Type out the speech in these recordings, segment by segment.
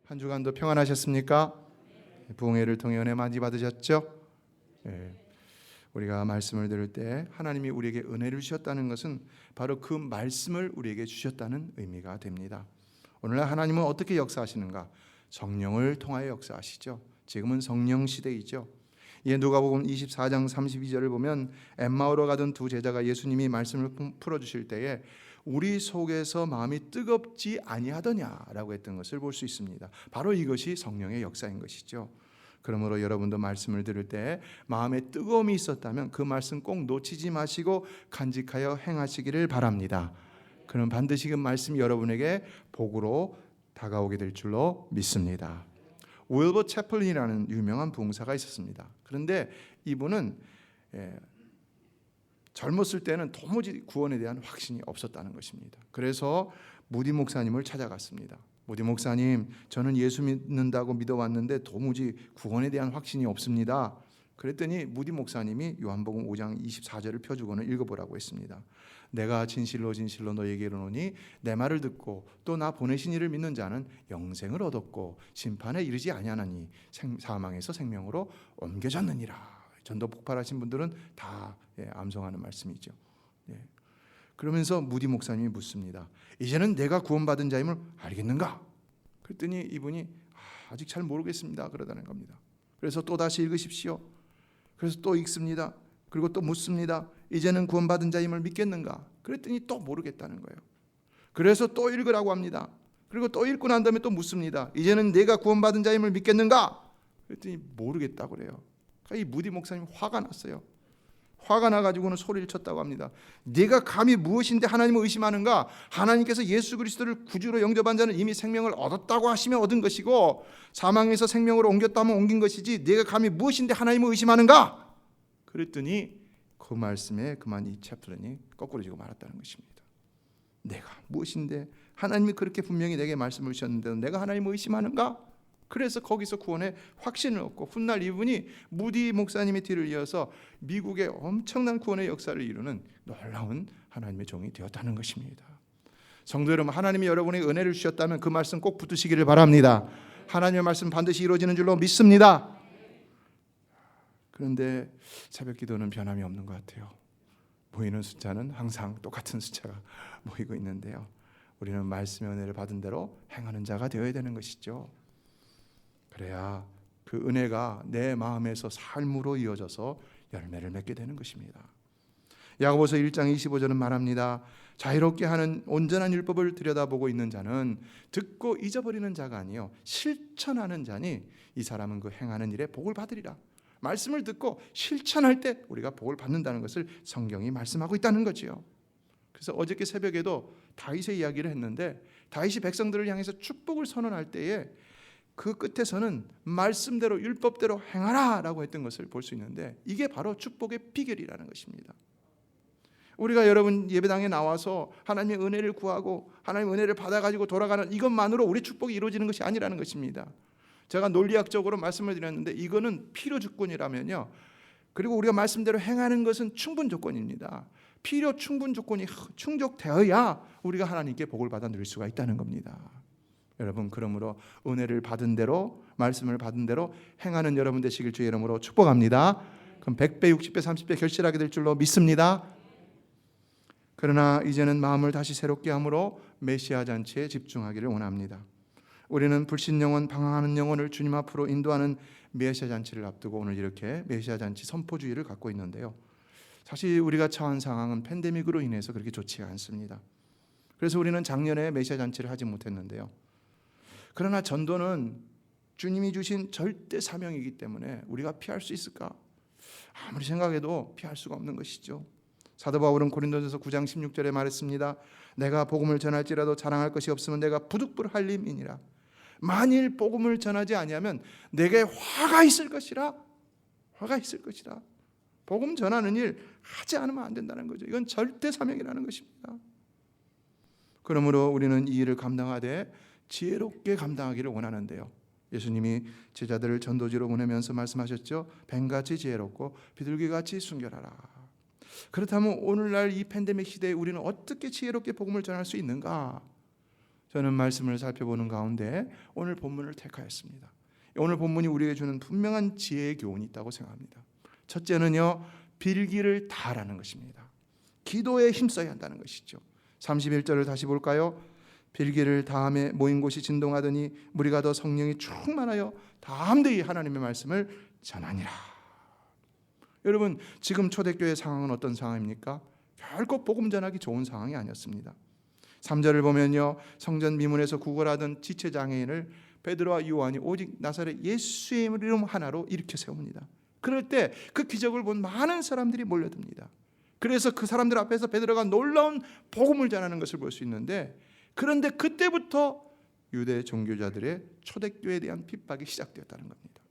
한 주간도 평안하셨습니까? 부흥회를 통해 은혜 많이 받으셨죠? 우리가 말씀을 들을 때 하나님이 우리에게 은혜를 주셨다는 것은 바로 그 말씀을 우리에게 주셨다는 의미가 됩니다. 오늘날 하나님은 어떻게 역사하시는가? 성령을 통하여 역사하시죠. 지금은 성령 시대이죠. 누가복음 24장 32절을 보면 엠마오로 가던 두 제자가 예수님이 말씀을 풀어주실 때에 우리 속에서 마음이 뜨겁지 아니하더냐라고 했던 것을 볼 수 있습니다. 바로 이것이 성령의 역사인 것이죠. 그러므로 여러분도 말씀을 들을 때 마음에 뜨거움이 있었다면 그 말씀 꼭 놓치지 마시고 간직하여 행하시기를 바랍니다. 그럼 반드시 그 말씀이 여러분에게 복으로 다가오게 될 줄로 믿습니다. 윌버 채플린이라는 유명한 부흥사가 있었습니다. 그런데 이분은 젊었을 때는 도무지 구원에 대한 확신이 없었다는 것입니다. 그래서 무디 목사님을 찾아갔습니다. 무디 목사님, 저는 예수 믿는다고 믿어왔는데 도무지 구원에 대한 확신이 없습니다. 그랬더니 무디 목사님이 요한복음 5장 24절을 펴주고는 읽어보라고 했습니다. 내가 진실로 진실로 너에게 이르노니 내 말을 듣고 또 나 보내신 이를 믿는 자는 영생을 얻었고 심판에 이르지 아니하나니 사망에서 생명으로 옮겨졌느니라. 전도 폭발하신 분들은 다 암송하는 말씀이죠. 그러면서 무디 목사님이 묻습니다. 이제는 내가 구원받은 자임을 알겠는가? 그랬더니 이분이 아직 잘 모르겠습니다 그러다는 겁니다. 그래서 또 다시 읽으십시오. 그래서 또 읽습니다. 그리고 또 묻습니다. 이제는 구원받은 자임을 믿겠는가? 그랬더니 또 모르겠다는 거예요. 그래서 또 읽으라고 합니다. 그리고 또 읽고 난 다음에 또 묻습니다. 이제는 내가 구원받은 자임을 믿겠는가? 그랬더니 모르겠다고 그래요. 이 무디 목사님 화가 났어요. 화가 나가지고는 소리를 쳤다고 합니다. 네가 감히 무엇인데 하나님을 의심하는가? 하나님께서 예수 그리스도를 구주로 영접한 자는 이미 생명을 얻었다고 하시면 얻은 것이고 사망에서 생명으로 옮겼다 하면 옮긴 것이지 네가 감히 무엇인데 하나님을 의심하는가? 그랬더니 그 말씀에 그만 이 채플린이 거꾸로 지고 말았다는 것입니다. 내가 무엇인데 하나님이 그렇게 분명히 내게 말씀을 주셨는데 내가 하나님을 의심하는가? 그래서 거기서 구원의 확신을 얻고 훗날 이분이 무디 목사님의 뒤를 이어서 미국의 엄청난 구원의 역사를 이루는 놀라운 하나님의 종이 되었다는 것입니다. 성도 여러분, 하나님이 여러분에게 은혜를 주셨다면 그 말씀 꼭 붙드시기를 바랍니다. 하나님의 말씀 반드시 이루어지는 줄로 믿습니다. 그런데 새벽 기도는 변함이 없는 것 같아요. 모이는 숫자는 항상 똑같은 숫자가 모이고 있는데요. 우리는 말씀의 은혜를 받은 대로 행하는 자가 되어야 되는 것이죠. 그래야 그 은혜가 내 마음에서 삶으로 이어져서 열매를 맺게 되는 것입니다. 야고보서 1장 25절은 말합니다. 자유롭게 하는 온전한 율법을 들여다보고 있는 자는 듣고 잊어버리는 자가 아니요 실천하는 자니 이 사람은 그 행하는 일에 복을 받으리라. 말씀을 듣고 실천할 때 우리가 복을 받는다는 것을 성경이 말씀하고 있다는 거지요. 그래서 어저께 새벽에도 다윗의 이야기를 했는데 다윗이 백성들을 향해서 축복을 선언할 때에 그 끝에서는 말씀대로 율법대로 행하라 라고 했던 것을 볼 수 있는데 이게 바로 축복의 비결이라는 것입니다. 우리가 여러분 예배당에 나와서 하나님의 은혜를 구하고 하나님의 은혜를 받아가지고 돌아가는 이것만으로 우리 축복이 이루어지는 것이 아니라는 것입니다. 제가 논리학적으로 말씀을 드렸는데 이거는 필요 조건이라면요. 그리고 우리가 말씀대로 행하는 것은 충분 조건입니다. 필요 충분 조건이 충족되어야 우리가 하나님께 복을 받아 누릴 수가 있다는 겁니다. 여러분, 그러므로 은혜를 받은 대로 말씀을 받은 대로 행하는 여러분 되시길 주의 이름으로 축복합니다. 그럼 100배, 60배, 30배 결실하게 될 줄로 믿습니다. 그러나 이제는 마음을 다시 새롭게 함으로 메시아 잔치에 집중하기를 원합니다. 우리는 불신 영혼, 방황하는 영혼을 주님 앞으로 인도하는 메시아 잔치를 앞두고 오늘 이렇게 메시아 잔치 선포주의를 갖고 있는데요. 사실 우리가 처한 상황은 팬데믹으로 인해서 그렇게 좋지 않습니다. 그래서 우리는 작년에 메시아 잔치를 하지 못했는데요. 그러나 전도는 주님이 주신 절대 사명이기 때문에 우리가 피할 수 있을까? 아무리 생각해도 피할 수가 없는 것이죠. 사도 바울은 고린도전서 9장 16절에 말했습니다. 내가 복음을 전할지라도 자랑할 것이 없으면 내가 부득불 할림이니라. 만일 복음을 전하지 아니하면 내게 화가 있을 것이라. 화가 있을 것이라. 복음 전하는 일 하지 않으면 안 된다는 거죠. 이건 절대 사명이라는 것입니다. 그러므로 우리는 이 일을 감당하되 지혜롭게 감당하기를 원하는데요. 예수님이 제자들을 전도지로 보내면서 말씀하셨죠. 뱀같이 지혜롭고 비둘기같이 순결하라. 그렇다면 오늘날 이 팬데믹 시대에 우리는 어떻게 지혜롭게 복음을 전할 수 있는가? 저는 말씀을 살펴보는 가운데 오늘 본문을 택하였습니다. 오늘 본문이 우리에게 주는 분명한 지혜의 교훈이 있다고 생각합니다. 첫째는요, 빌기를 다하라는 것입니다. 기도에 힘써야 한다는 것이죠. 31절을 다시 볼까요? 빌기를 다함에 모인 곳이 진동하더니 무리가 더 성령이 충만하여 담대히 하나님의 말씀을 전하니라. 여러분, 지금 초대교회 상황은 어떤 상황입니까? 결코 복음 전하기 좋은 상황이 아니었습니다. 3절을 보면요, 성전 미문에서 구걸하던 지체장애인을 베드로와 요한이 오직 나사렛 예수의 이름 하나로 일으켜 세웁니다. 그럴 때 그 기적을 본 많은 사람들이 몰려듭니다. 그래서 그 사람들 앞에서 베드로가 놀라운 복음을 전하는 것을 볼 수 있는데, 그런데 그때부터 유대 종교자들의 초대교회에 대한 핍박이 시작되었다는 겁니다.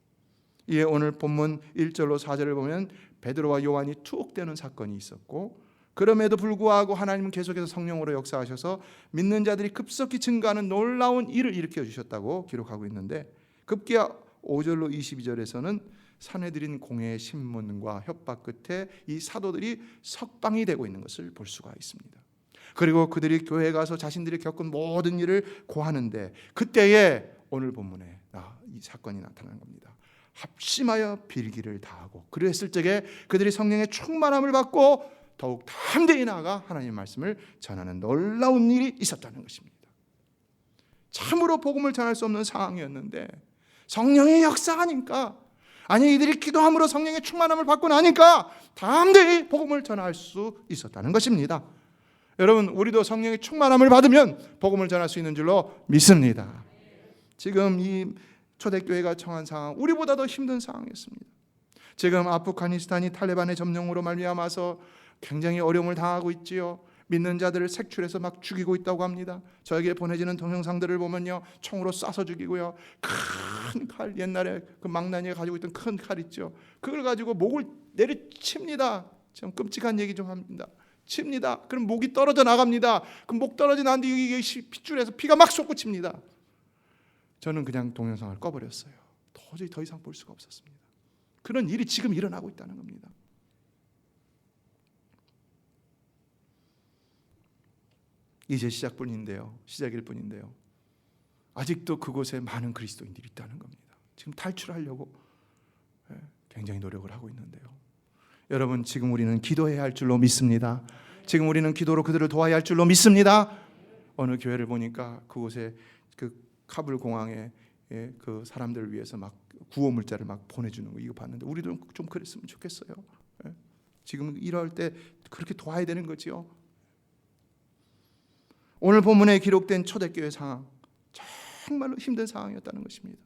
이에 오늘 본문 1절로 4절을 보면 베드로와 요한이 투옥되는 사건이 있었고, 그럼에도 불구하고 하나님은 계속해서 성령으로 역사하셔서 믿는 자들이 급속히 증가하는 놀라운 일을 일으켜 주셨다고 기록하고 있는데, 급기야 5절로 22절에서는 산헤드린 공회의 신문과 협박 끝에 이 사도들이 석방이 되고 있는 것을 볼 수가 있습니다. 그리고 그들이 교회에 가서 자신들이 겪은 모든 일을 고하는데, 그때에 오늘 본문에 이 사건이 나타나는 겁니다. 합심하여 빌기를 다하고 그랬을 적에 그들이 성령의 충만함을 받고 더욱 담대히 나아가 하나님의 말씀을 전하는 놀라운 일이 있었다는 것입니다. 참으로 복음을 전할 수 없는 상황이었는데 성령의 역사하니까, 아니 이들이 기도함으로 성령의 충만함을 받고 나니까 담대히 복음을 전할 수 있었다는 것입니다. 여러분, 우리도 성령의 충만함을 받으면 복음을 전할 수 있는 줄로 믿습니다. 지금 이 초대교회가 처한 상황, 우리보다 더 힘든 상황이었습니다. 지금 아프가니스탄이 탈레반의 점령으로 말미암아서 굉장히 어려움을 당하고 있지요. 믿는 자들을 색출해서 막 죽이고 있다고 합니다. 저에게 보내지는 동영상들을 보면요, 총으로 쏴서 죽이고요, 큰 칼, 옛날에 그 망나니가 가지고 있던 큰 칼 있죠, 그걸 가지고 목을 내리칩니다. 좀 끔찍한 얘기 좀 합니다. 칩니다. 그럼 목이 떨어져 나갑니다. 그 목 떨어져 나는데 이게 핏줄에서 피가 막 솟구칩니다. 저는 그냥 동영상을 꺼버렸어요. 도저히 더 이상 볼 수가 없었습니다. 그런 일이 지금 일어나고 있다는 겁니다. 이제 시작일 뿐인데요. 아직도 그곳에 많은 그리스도인들이 있다는 겁니다. 지금 탈출하려고 굉장히 노력을 하고 있는데요. 여러분, 지금 우리는 기도해야 할 줄로 믿습니다. 지금 우리는 기도로 그들을 도와야 할 줄로 믿습니다. 어느 교회를 보니까 그곳에 그 카불 공항에 그 사람들을 위해서 막 구호 물자를 막 보내주는 거, 이거 봤는데 우리도 좀 그랬으면 좋겠어요. 지금 이럴 때 그렇게 도와야 되는 거지요. 오늘 본문에 기록된 초대교회 상황, 정말로 힘든 상황이었다는 것입니다.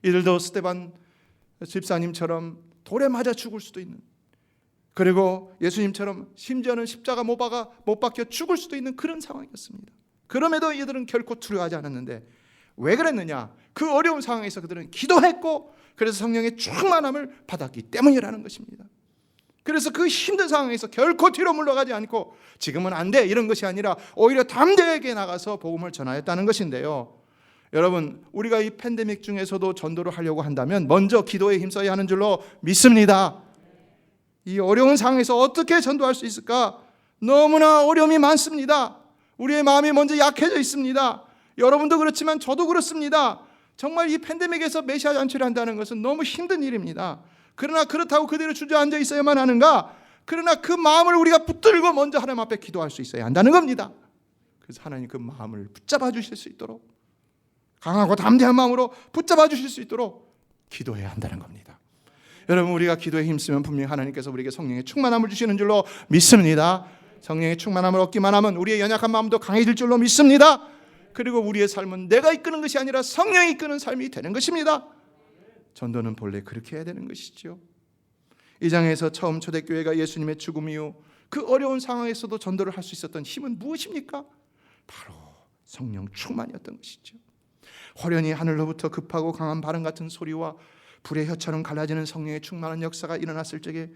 이들도 스데반 집사님처럼 돌에 맞아 죽을 수도 있는, 그리고 예수님처럼 심지어는 십자가 못 박혀 죽을 수도 있는 그런 상황이었습니다. 그럼에도 이들은 결코 두려워하지 않았는데 왜 그랬느냐? 그 어려운 상황에서 그들은 기도했고, 그래서 성령의 충만함을 받았기 때문이라는 것입니다. 그래서 그 힘든 상황에서 결코 뒤로 물러가지 않고 지금은 안 돼 이런 것이 아니라 오히려 담대하게 나가서 복음을 전하였다는 것인데요. 여러분, 우리가 이 팬데믹 중에서도 전도를 하려고 한다면 먼저 기도에 힘써야 하는 줄로 믿습니다. 이 어려운 상황에서 어떻게 전도할 수 있을까? 너무나 어려움이 많습니다. 우리의 마음이 먼저 약해져 있습니다. 여러분도 그렇지만 저도 그렇습니다. 정말 이 팬데믹에서 메시아 잔치를 한다는 것은 너무 힘든 일입니다. 그러나 그렇다고 그대로 주저앉아 있어야만 하는가? 그러나 그 마음을 우리가 붙들고 먼저 하나님 앞에 기도할 수 있어야 한다는 겁니다. 그래서 하나님 그 마음을 붙잡아 주실 수 있도록, 강하고 담대한 마음으로 붙잡아 주실 수 있도록 기도해야 한다는 겁니다. 여러분, 우리가 기도에 힘쓰면 분명히 하나님께서 우리에게 성령의 충만함을 주시는 줄로 믿습니다. 성령의 충만함을 얻기만 하면 우리의 연약한 마음도 강해질 줄로 믿습니다. 그리고 우리의 삶은 내가 이끄는 것이 아니라 성령이 이끄는 삶이 되는 것입니다. 전도는 본래 그렇게 해야 되는 것이죠. 이 장에서 처음 초대교회가 예수님의 죽음 이후 그 어려운 상황에서도 전도를 할 수 있었던 힘은 무엇입니까? 바로 성령 충만이었던 것이죠. 호련히 하늘로부터 급하고 강한 바람 같은 소리와 불의 혀처럼 갈라지는 성령의 충만한 역사가 일어났을 적에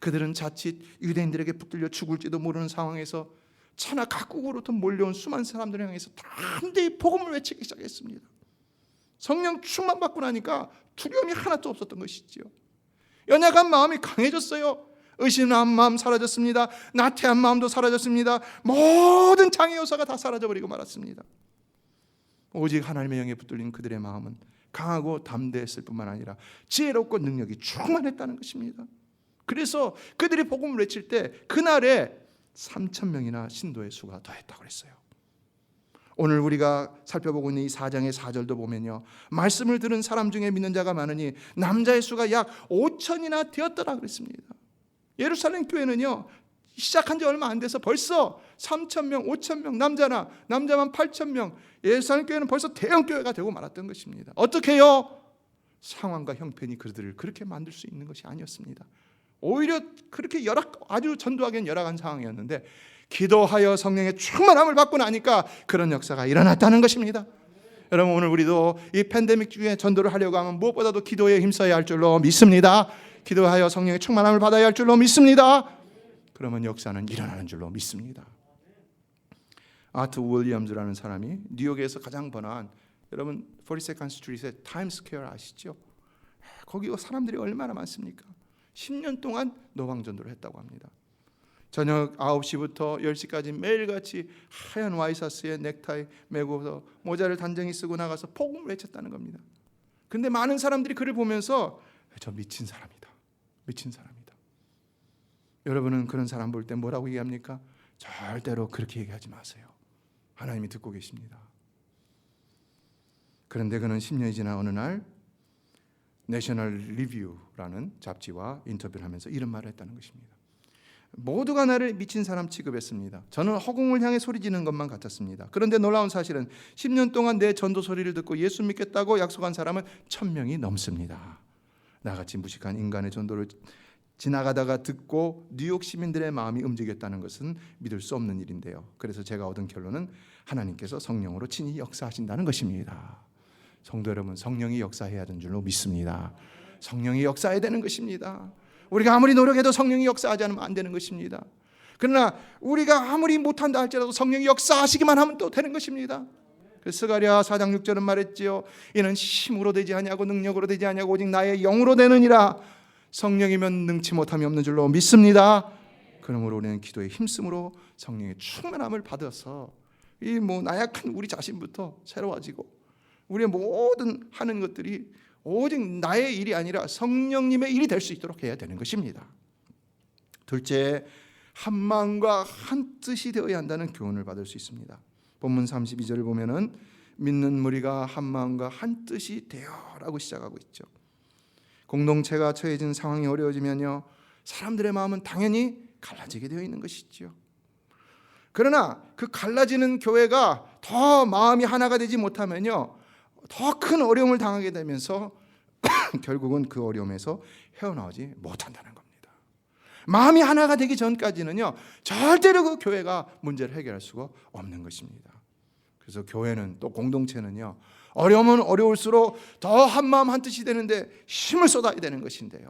그들은 자칫 유대인들에게 붙들려 죽을지도 모르는 상황에서 차나 각국으로부터 몰려온 수많은 사람들을 향해서 담대히 복음을 외치기 시작했습니다. 성령 충만 받고 나니까 두려움이 하나도 없었던 것이지요. 연약한 마음이 강해졌어요. 의심한 마음 사라졌습니다. 나태한 마음도 사라졌습니다. 모든 장애 요소가 다 사라져버리고 말았습니다. 오직 하나님의 영에 붙들린 그들의 마음은 강하고 담대했을 뿐만 아니라 지혜롭고 능력이 충만했다는 것입니다. 그래서 그들이 복음을 외칠 때 그날에 3,000명이나 신도의 수가 더했다고 그랬어요. 오늘 우리가 살펴보고 있는 이 4장의 4절도 보면요, 말씀을 들은 사람 중에 믿는 자가 많으니 남자의 수가 약 5,000이나 되었더라 그랬습니다. 예루살렘 교회는요, 시작한 지 얼마 안 돼서 벌써 3,000명, 5,000명, 남자만 8,000명, 예루살렘 교회는 벌써 대형 교회가 되고 말았던 것입니다. 어떻게 해요? 상황과 형편이 그들을 그렇게 만들 수 있는 것이 아니었습니다. 오히려 그렇게 아주 전도하기엔 열악한 상황이었는데 기도하여 성령의 충만함을 받고 나니까 그런 역사가 일어났다는 것입니다. 여러분, 오늘 우리도 이 팬데믹 중에 전도를 하려고 하면 무엇보다도 기도에 힘써야 할 줄로 믿습니다. 기도하여 성령의 충만함을 받아야 할 줄로 믿습니다. 그러면 역사는 일어나는 줄로 믿습니다. 아트 윌리엄즈라는 사람이 뉴욕에서 가장 번화한, 여러분 42nd 스트리트의 타임스퀘어 아시죠? 거기 사람들이 얼마나 많습니까? 10년 동안 노방전도를 했다고 합니다. 저녁 9시부터 10시까지 매일같이 하얀 와이셔츠에 넥타이 메고서 모자를 단정히 쓰고 나가서 복음을 외쳤다는 겁니다. 그런데 많은 사람들이 그를 보면서 저 미친 사람이다, 미친 사람이다. 여러분은 그런 사람 볼 때 뭐라고 얘기합니까? 절대로 그렇게 얘기하지 마세요. 하나님이 듣고 계십니다. 그런데 그는 10년이 지난 어느 날 내셔널 리뷰라는 잡지와 인터뷰를 하면서 이런 말을 했다는 것입니다. 모두가 나를 미친 사람 취급했습니다. 저는 허공을 향해 소리 지르는 것만 같았습니다. 그런데 놀라운 사실은 10년 동안 내 전도 소리를 듣고 예수 믿겠다고 약속한 사람은 1,000명이 넘습니다. 나같이 무식한 인간의 전도를 지나가다가 듣고 뉴욕 시민들의 마음이 움직였다는 것은 믿을 수 없는 일인데요. 그래서 제가 얻은 결론은 하나님께서 성령으로 친히 역사하신다는 것입니다. 성도 여러분, 성령이 역사해야 하는 줄로 믿습니다. 성령이 역사해야 되는 것입니다. 우리가 아무리 노력해도 성령이 역사하지 않으면 안 되는 것입니다. 그러나 우리가 아무리 못한다 할지라도 성령이 역사하시기만 하면 또 되는 것입니다. 그래서 스가랴 4장 6절은 말했지요. 이는 힘으로 되지 아니하고 능력으로 되지 아니하고 오직 나의 영으로 되느니라. 성령이면 능치 못함이 없는 줄로 믿습니다. 그러므로 우리는 기도에 힘쓰므로 성령의 충만함을 받아서 이 나약한 우리 자신부터 새로워지고 우리의 모든 하는 것들이 오직 나의 일이 아니라 성령님의 일이 될 수 있도록 해야 되는 것입니다. 둘째, 한 마음과 한 뜻이 되어야 한다는 교훈을 받을 수 있습니다. 본문 32절을 보면은 믿는 무리가 한 마음과 한 뜻이 되어라고 시작하고 있죠. 공동체가 처해진 상황이 어려워지면요, 사람들의 마음은 당연히 갈라지게 되어 있는 것이죠. 그러나 그 갈라지는 교회가 더 마음이 하나가 되지 못하면요, 더 큰 어려움을 당하게 되면서 결국은 그 어려움에서 헤어나오지 못한다는 겁니다. 마음이 하나가 되기 전까지는요, 절대로 그 교회가 문제를 해결할 수가 없는 것입니다. 그래서 교회는, 또 공동체는요, 어려우면 어려울수록 더 한마음 한뜻이 되는데 힘을 쏟아야 되는 것인데요.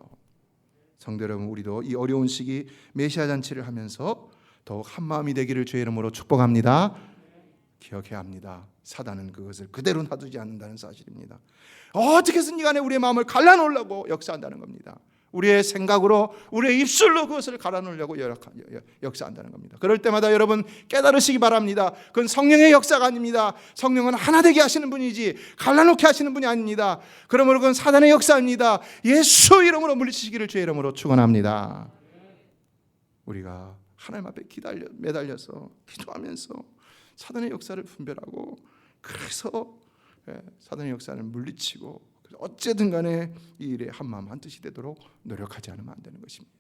성도 여러분, 우리도 이 어려운 시기 메시아 잔치를 하면서 더욱 한마음이 되기를 주의 이름으로 축복합니다. 기억해야 합니다. 사단은 그것을 그대로 놔두지 않는다는 사실입니다. 어떻게든 간에 우리의 마음을 갈라놓으려고 역사한다는 겁니다. 우리의 생각으로, 우리의 입술로 그것을 갈아놓으려고 역사한다는 겁니다. 그럴 때마다 여러분 깨달으시기 바랍니다. 그건 성령의 역사가 아닙니다. 성령은 하나 되게 하시는 분이지 갈라놓게 하시는 분이 아닙니다. 그러므로 그건 사단의 역사입니다. 예수 이름으로 물리치시기를 주의 이름으로 축원합니다. 우리가 하나님 앞에 매달려서 기도하면서 사단의 역사를 분별하고, 그래서 사단의 역사를 물리치고 어쨌든 간에 이 일에 한마음 한뜻이 되도록 노력하지 않으면 안 되는 것입니다.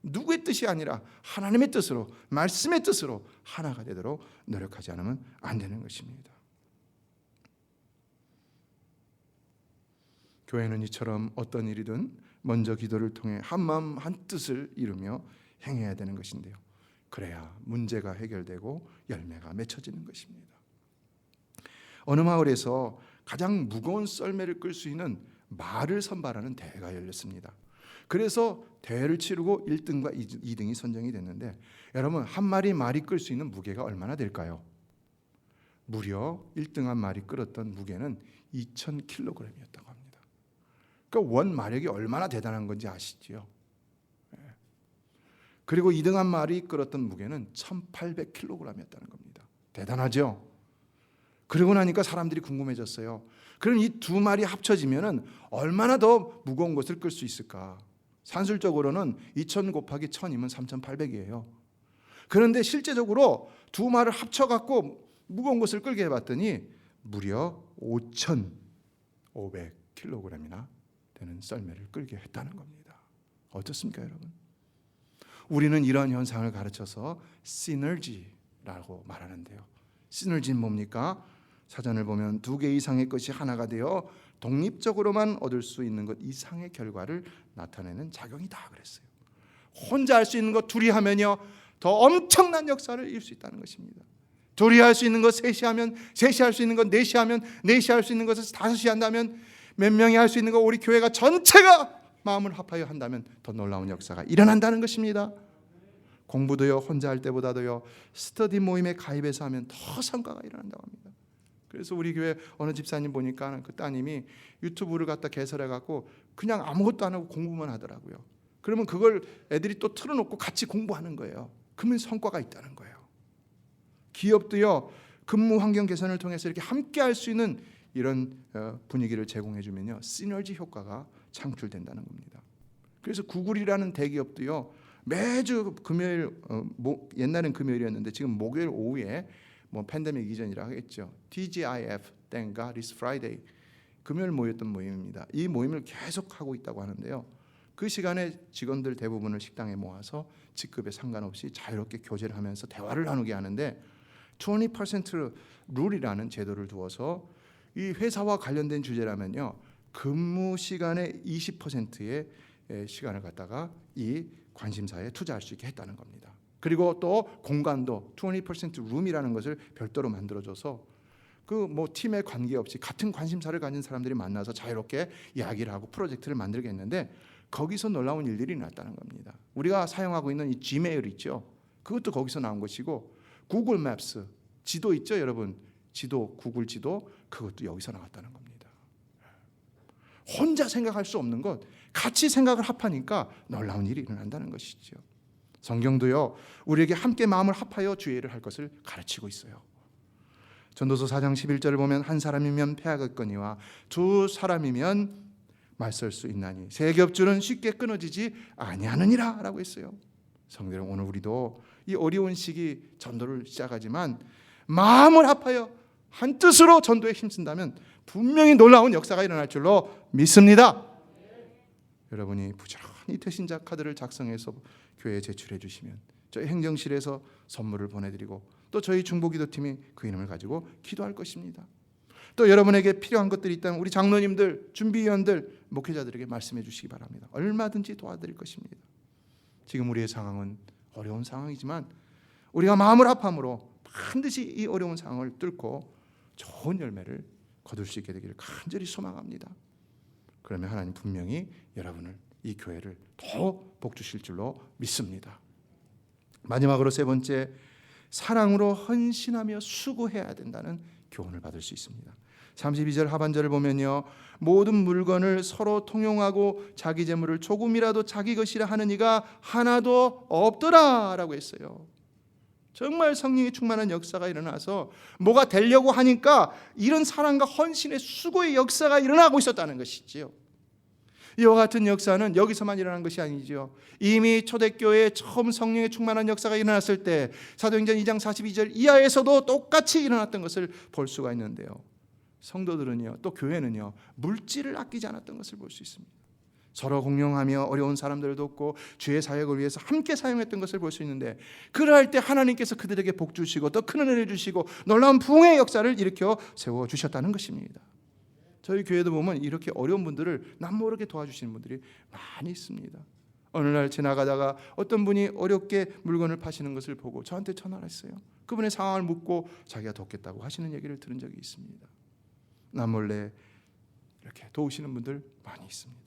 누구의 뜻이 아니라 하나님의 뜻으로, 말씀의 뜻으로 하나가 되도록 노력하지 않으면 안 되는 것입니다. 교회는 이처럼 어떤 일이든 먼저 기도를 통해 한마음 한뜻을 이루며 행해야 되는 것인데요, 그래야 문제가 해결되고 열매가 맺혀지는 것입니다. 어느 마을에서 가장 무거운 썰매를 끌 수 있는 말을 선발하는 대회가 열렸습니다. 그래서 대회를 치르고 1등과 2등이 선정이 됐는데, 여러분 한 마리 말이 끌 수 있는 무게가 얼마나 될까요? 무려 1등한 말이 끌었던 무게는 2,000kg이었다고 합니다. 그러니까 원 마력이 얼마나 대단한 건지 아시죠? 그리고 2등한 말이 끌었던 무게는 1,800kg이었다는 겁니다. 대단하죠? 그러고 나니까 사람들이 궁금해졌어요. 그럼 이 두 말이 합쳐지면은 얼마나 더 무거운 것을 끌 수 있을까? 산술적으로는 2000 곱하기 1000이면 3800이에요. 그런데 실제적으로 두 말을 합쳐갖고 무거운 것을 끌게 해봤더니 무려 5500kg이나 되는 썰매를 끌게 했다는 겁니다. 어떻습니까, 여러분? 우리는 이러한 현상을 가르쳐서 시너지라고 말하는데요. 시너지는 뭡니까? 사전을 보면 두 개 이상의 것이 하나가 되어 독립적으로만 얻을 수 있는 것 이상의 결과를 나타내는 작용이다 그랬어요. 혼자 할 수 있는 것 둘이 하면요 더 엄청난 역사를 이룰 수 있다는 것입니다. 둘이 할 수 있는 것 셋이 하면, 셋이 할 수 있는 것 넷이 하면, 넷이 할 수 있는 것을 다섯이 한다면, 몇 명이 할 수 있는 것 우리 교회가 전체가 마음을 합하여 한다면 더 놀라운 역사가 일어난다는 것입니다. 공부도요 혼자 할 때보다도요 스터디 모임에 가입해서 하면 더 성과가 일어난다고 합니다. 그래서 우리 교회 어느 집사님 보니까 그 따님이 유튜브를 갖다 개설해 갖고 그냥 아무것도 안 하고 공부만 하더라고요. 그러면 그걸 애들이 또 틀어놓고 같이 공부하는 거예요. 그러면 성과가 있다는 거예요. 기업도요 근무 환경 개선을 통해서 이렇게 함께 할 수 있는 이런 분위기를 제공해 주면요 시너지 효과가 창출된다는 겁니다. 그래서 구글이라는 대기업도요 매주 금요일 옛날엔 금요일이었는데 지금 목요일 오후에 뭐 팬데믹 이전이라 하겠죠. TGIF Thank God It's Friday 금요일 모였던 모임입니다. 이 모임을 계속 하고 있다고 하는데요. 그 시간에 직원들 대부분을 식당에 모아서 직급에 상관없이 자유롭게 교제를 하면서 대화를 나누게 하는데 20% 룰이라는 제도를 두어서 이 회사와 관련된 주제라면요 근무 시간의 20%의 시간을 갖다가 이 관심사에 투자할 수 있게 했다는 겁니다. 그리고 또 공간도 20% 룸이라는 것을 별도로 만들어줘서 그 뭐 팀에 관계없이 같은 관심사를 가진 사람들이 만나서 자유롭게 이야기를 하고 프로젝트를 만들게 했는데 거기서 놀라운 일들이 났다는 겁니다. 우리가 사용하고 있는 이 지메일 있죠. 그것도 거기서 나온 것이고 구글 맵스 지도 있죠, 여러분. 지도 구글 지도 그것도 여기서 나왔다는 겁니다. 혼자 생각할 수 없는 것 같이 생각을 합하니까 놀라운 일이 일어난다는 것이죠. 성경도요 우리에게 함께 마음을 합하여 주의를 할 것을 가르치고 있어요. 전도서 4장 11절을 보면 한 사람이면 패하겠거니와 두 사람이면 맞설 수 있나니 세 겹줄은 쉽게 끊어지지 아니하느니라 라고 했어요. 성도 여러분, 오늘 우리도 이 어려운 시기 전도를 시작하지만 마음을 합하여 한 뜻으로 전도에 힘쓴다면 분명히 놀라운 역사가 일어날 줄로 믿습니다. 여러분이 부지런히 태신자 카드를 작성해서 교회에 제출해 주시면 저희 행정실에서 선물을 보내드리고 또 저희 중보기도팀이 그 이름을 가지고 기도할 것입니다. 또 여러분에게 필요한 것들이 있다면 우리 장로님들, 준비위원들, 목회자들에게 말씀해 주시기 바랍니다. 얼마든지 도와드릴 것입니다. 지금 우리의 상황은 어려운 상황이지만 우리가 마음을 합함으로 반드시 이 어려운 상황을 뚫고 좋은 열매를 거둘 수 있게 되기를 간절히 소망합니다. 그러면 하나님 분명히 여러분을 이 교회를 더 복 주실 줄로 믿습니다. 마지막으로 세 번째, 사랑으로 헌신하며 수고해야 된다는 교훈을 받을 수 있습니다. 32절 하반절을 보면요, 모든 물건을 서로 통용하고 자기 재물을 조금이라도 자기 것이라 하는 이가 하나도 없더라라고 했어요. 정말 성령이 충만한 역사가 일어나서 뭐가 되려고 하니까 이런 사랑과 헌신의 수고의 역사가 일어나고 있었다는 것이지요. 이와 같은 역사는 여기서만 일어난 것이 아니죠. 이미 초대교회에 처음 성령의 충만한 역사가 일어났을 때 사도행전 2장 42절 이하에서도 똑같이 일어났던 것을 볼 수가 있는데요. 성도들은요, 또 교회는요, 물질을 아끼지 않았던 것을 볼 수 있습니다. 서로 공용하며 어려운 사람들을 돕고 주의 사역을 위해서 함께 사용했던 것을 볼 수 있는데, 그러할 때 하나님께서 그들에게 복 주시고 더 큰 은혜를 주시고 놀라운 부흥의 역사를 일으켜 세워 주셨다는 것입니다. 저희 교회도 보면 이렇게 어려운 분들을 남모르게 도와주시는 분들이 많이 있습니다. 어느 날 지나가다가 어떤 분이 어렵게 물건을 파시는 것을 보고 저한테 전화를 했어요. 그분의 상황을 묻고 자기가 돕겠다고 하시는 얘기를 들은 적이 있습니다. 남몰래 이렇게 도우시는 분들 많이 있습니다.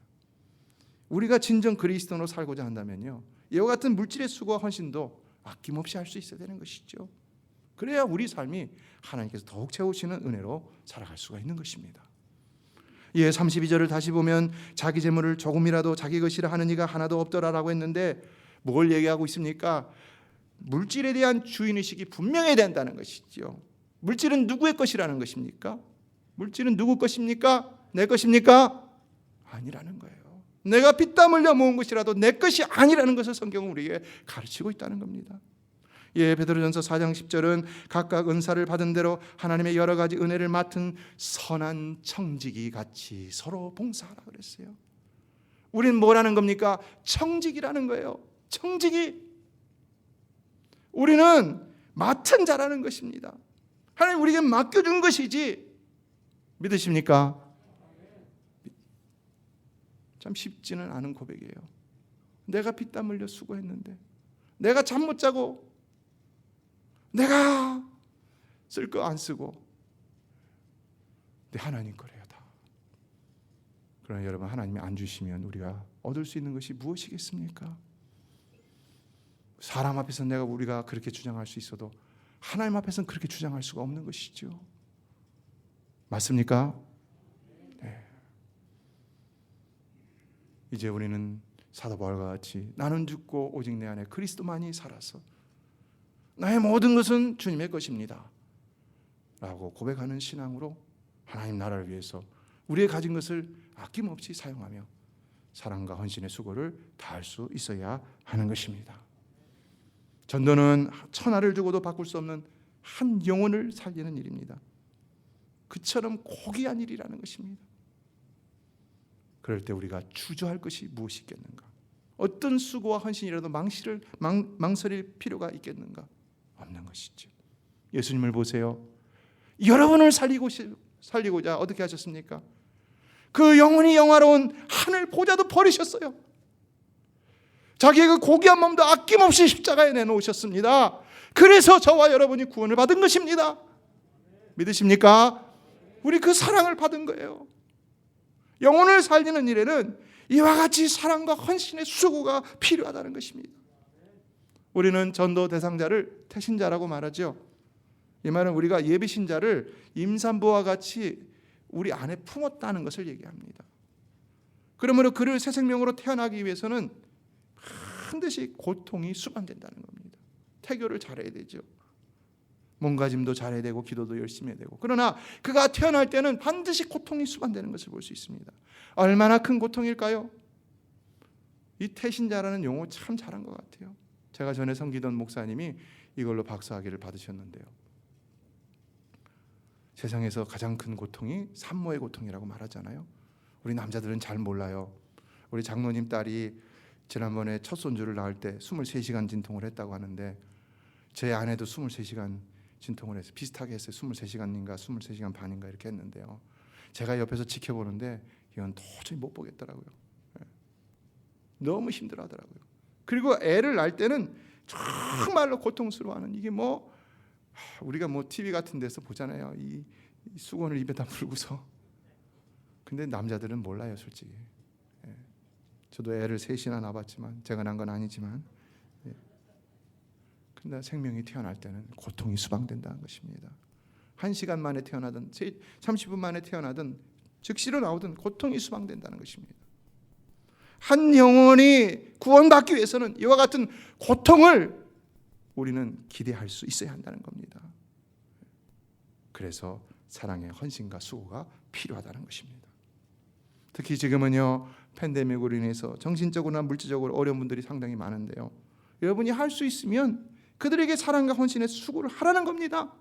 우리가 진정 그리스도로 살고자 한다면요, 이와 같은 물질의 수고와 헌신도 아낌없이 할 수 있어야 되는 것이죠. 그래야 우리 삶이 하나님께서 더욱 채우시는 은혜로 살아갈 수가 있는 것입니다. 예, 32절을 다시 보면 자기 재물을 조금이라도 자기 것이라 하는 이가 하나도 없더라라고 했는데 뭘 얘기하고 있습니까? 물질에 대한 주인의식이 분명해야 된다는 것이죠. 물질은 누구의 것이라는 것입니까? 물질은 누구 것입니까? 내 것입니까? 아니라는 거예요. 내가 피땀 흘려 모은 것이라도 내 것이 아니라는 것을 성경은 우리에게 가르치고 있다는 겁니다. 예, 베드로전서 4장 10절은 각각 은사를 받은 대로 하나님의 여러 가지 은혜를 맡은 선한 청지기 같이 서로 봉사하라 그랬어요. 우리는 뭐라는 겁니까? 청지기라는 거예요. 청지기. 우리는 맡은 자라는 것입니다. 하나님 우리에게 맡겨준 것이지. 믿으십니까? 참 쉽지는 않은 고백이에요. 내가 피땀 흘려 수고했는데, 내가 잠 못 자고, 내가 쓸 거 안 쓰고, 내 하나님 거래요 다. 그러나 여러분, 하나님이 안 주시면 우리가 얻을 수 있는 것이 무엇이겠습니까? 사람 앞에서 우리가 그렇게 주장할 수 있어도 하나님 앞에서는 그렇게 주장할 수가 없는 것이죠. 맞습니까? 네. 이제 우리는 사도 바울과 같이 나는 죽고 오직 내 안에 그리스도만이 살아서 나의 모든 것은 주님의 것입니다 라고 고백하는 신앙으로 하나님 나라를 위해서 우리의 가진 것을 아낌없이 사용하며 사랑과 헌신의 수고를 다할 수 있어야 하는 것입니다. 전도는 천하를 주고도 바꿀 수 없는 한 영혼을 살리는 일입니다. 그처럼 고귀한 일이라는 것입니다. 그럴 때 우리가 주저할 것이 무엇이 있겠는가? 어떤 수고와 헌신이라도 망설일 필요가 있겠는가? 없는 것이죠. 예수님을 보세요. 여러분을 살리고자 어떻게 하셨습니까? 그 영원히 영화로운 하늘 보좌도 버리셨어요. 자기의 그 고귀한 몸도 아낌없이 십자가에 내놓으셨습니다. 그래서 저와 여러분이 구원을 받은 것입니다. 믿으십니까? 우리 그 사랑을 받은 거예요. 영혼을 살리는 일에는 이와 같이 사랑과 헌신의 수고가 필요하다는 것입니다. 우리는 전도 대상자를 태신자라고 말하죠. 이 말은 우리가 예비신자를 임산부와 같이 우리 안에 품었다는 것을 얘기합니다. 그러므로 그를 새 생명으로 태어나기 위해서는 반드시 고통이 수반된다는 겁니다. 태교를 잘해야 되죠. 몸가짐도 잘해야 되고 기도도 열심히 해야 되고. 그러나 그가 태어날 때는 반드시 고통이 수반되는 것을 볼 수 있습니다. 얼마나 큰 고통일까요? 이 태신자라는 용어 참 잘한 것 같아요. 제가 전에 섬기던 목사님이 이걸로 박사학위를 받으셨는데요. 세상에서 가장 큰 고통이 산모의 고통이라고 말하잖아요. 우리 남자들은 잘 몰라요. 우리 장로님 딸이 지난번에 첫 손주를 낳을 때 23시간 진통을 했다고 하는데 제 아내도 23시간 진통을 해서 비슷하게 했어요. 23시간인가 23시간 반인가 이렇게 했는데요. 제가 옆에서 지켜보는데 이건 도저히 못 보겠더라고요. 너무 힘들어하더라고요. 그리고 애를 낳을 때는 정말로 고통스러워하는, 이게 우리가 TV 같은 데서 보잖아요. 이 수건을 입에다 물고서. 근데 남자들은 몰라요, 솔직히. 저도 애를 셋이나 낳았지만, 제가 낳은 건 아니지만, 근데 생명이 태어날 때는 고통이 수방된다는 것입니다. 1시간 만에 태어나든 30분 만에 태어나든 즉시로 나오든 고통이 수방된다는 것입니다. 한 영혼이 구원받기 위해서는 이와 같은 고통을 우리는 기대할 수 있어야 한다는 겁니다. 그래서 사랑의 헌신과 수고가 필요하다는 것입니다. 특히 지금은요, 팬데믹으로 인해서 정신적으로나 물질적으로 어려운 분들이 상당히 많은데요. 여러분이 할 수 있으면 그들에게 사랑과 헌신의 수고를 하라는 겁니다.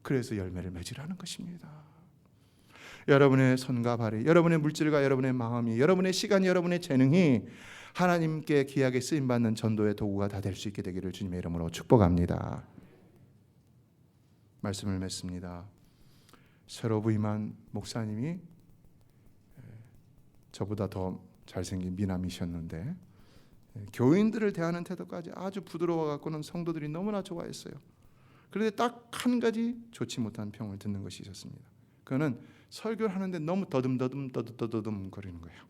그래서 열매를 맺으라는 것입니다. 여러분의 손과 발이, 여러분의 물질과 여러분의 마음이, 여러분의 시간이, 여러분의 재능이 하나님께 귀하게 쓰임받는 전도의 도구가 다 될 수 있게 되기를 주님의 이름으로 축복합니다. 말씀을 맺습니다. 새로 부임한 목사님이 저보다 더 잘생긴 미남이셨는데 교인들을 대하는 태도까지 아주 부드러워갖고는 성도들이 너무나 좋아했어요. 그런데 딱 한 가지 좋지 못한 평을 듣는 것이 있었습니다. 그거는 설교를 하는데 너무 더듬더듬 거리는 거예요.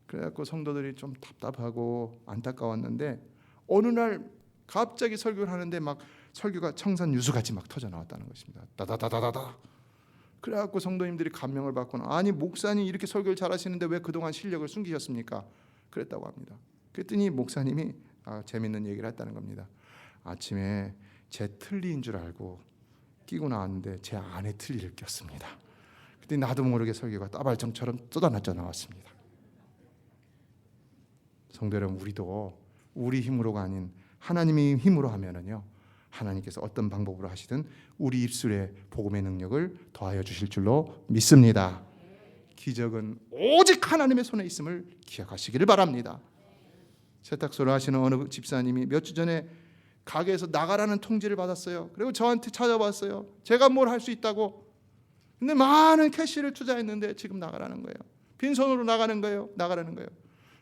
그래갖고 성도들이 좀 답답하고 안타까웠는데 어느 날 갑자기 설교를 하는데 막 설교가 청산유수같이 막 터져 나왔다는 것입니다. 다다다다다다. 그래갖고 성도님들이 감명을 받고는, 아니 목사님 이렇게 설교를 잘하시는데 왜 그동안 실력을 숨기셨습니까? 그랬다고 합니다. 그랬더니 목사님이 재밌는 얘기를 했다는 겁니다. 아침에 제 틀리인 줄 알고 끼고 나왔는데 제 안에 틀니를 꼈습니다. 그때 나도 모르게 설교가 따발정처럼 쏟아져 나왔습니다. 성도 여러분, 우리도 우리 힘으로가 아닌 하나님의 힘으로 하면은요, 하나님께서 어떤 방법으로 하시든 우리 입술에 복음의 능력을 더하여 주실 줄로 믿습니다. 기적은 오직 하나님의 손에 있음을 기억하시기를 바랍니다. 세탁소를 하시는 어느 집사님이 몇 주 전에 가게에서 나가라는 통지를 받았어요. 그리고 저한테 찾아왔어요. 제가 뭘 할 수 있다고. 근데 많은 캐시를 투자했는데 지금 나가라는 거예요. 빈손으로 나가는 거예요. 나가라는 거예요.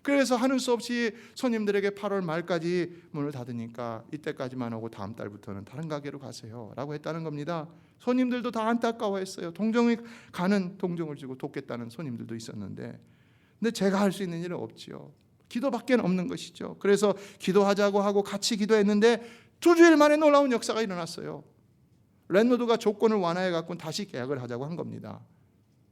그래서 하는 수 없이 손님들에게 8월 말까지 문을 닫으니까 이때까지만 하고 다음 달부터는 다른 가게로 가세요 라고 했다는 겁니다. 손님들도 다 안타까워했어요. 동정이 가는 동정을 주고 돕겠다는 손님들도 있었는데, 근데 제가 할 수 있는 일은 없지요. 기도밖에 없는 것이죠. 그래서 기도하자고 하고 같이 기도했는데 2주일 만에 놀라운 역사가 일어났어요. 랜로드가 조건을 완화해 갖고 다시 계약을 하자고 한 겁니다.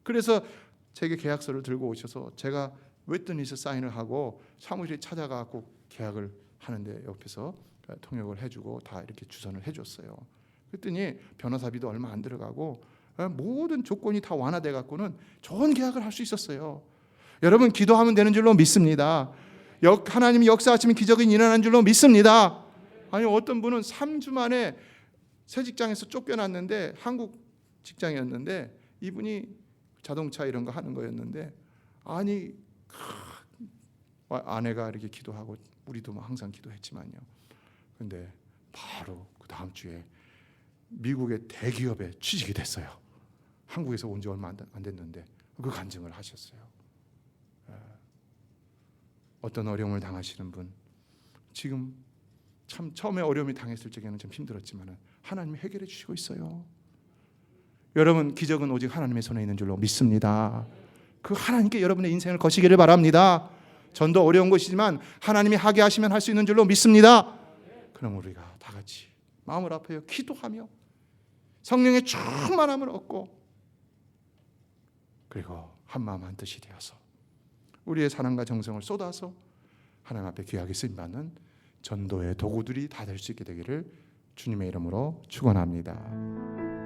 그래서 제게 계약서를 들고 오셔서 제가 웨트니스 사인을 하고 사무실에 찾아가고 계약을 하는데 옆에서 통역을 해주고 다 이렇게 주선을 해줬어요. 그랬더니 변호사비도 얼마 안 들어가고 모든 조건이 다 완화돼 갖고는 좋은 계약을 할 수 있었어요. 여러분, 기도하면 되는 줄로 믿습니다. 하나님이 역사하시면 기적이 일어나는 줄로 믿습니다. 아니, 어떤 분은 3주 만에 새 직장에서 쫓겨났는데, 한국 직장이었는데 이분이 자동차 이런 거 하는 거였는데, 아니 아내가 이렇게 기도하고 우리도 항상 기도했지만요. 근데 바로 그 다음 주에 미국의 대기업에 취직이 됐어요. 한국에서 온 지 얼마 안 됐는데 그 간증을 하셨어요. 어떤 어려움을 당하시는 분, 지금 참 처음에 어려움이 당했을 적에는 좀 힘들었지만 하나님이 해결해 주시고 있어요. 여러분, 기적은 오직 하나님의 손에 있는 줄로 믿습니다. 그 하나님께 여러분의 인생을 거시기를 바랍니다. 전도 어려운 것이지만 하나님이 하게 하시면 할 수 있는 줄로 믿습니다. 그럼 우리가 다 같이 마음을 아파요 기도하며 성령의 충만함을 얻고, 그리고 한마음 한뜻이 되어서 우리의 사랑과 정성을 쏟아서 하나님 앞에 귀하게 쓰임받는 전도의 도구들이 다 될 수 있게 되기를 주님의 이름으로 축원합니다.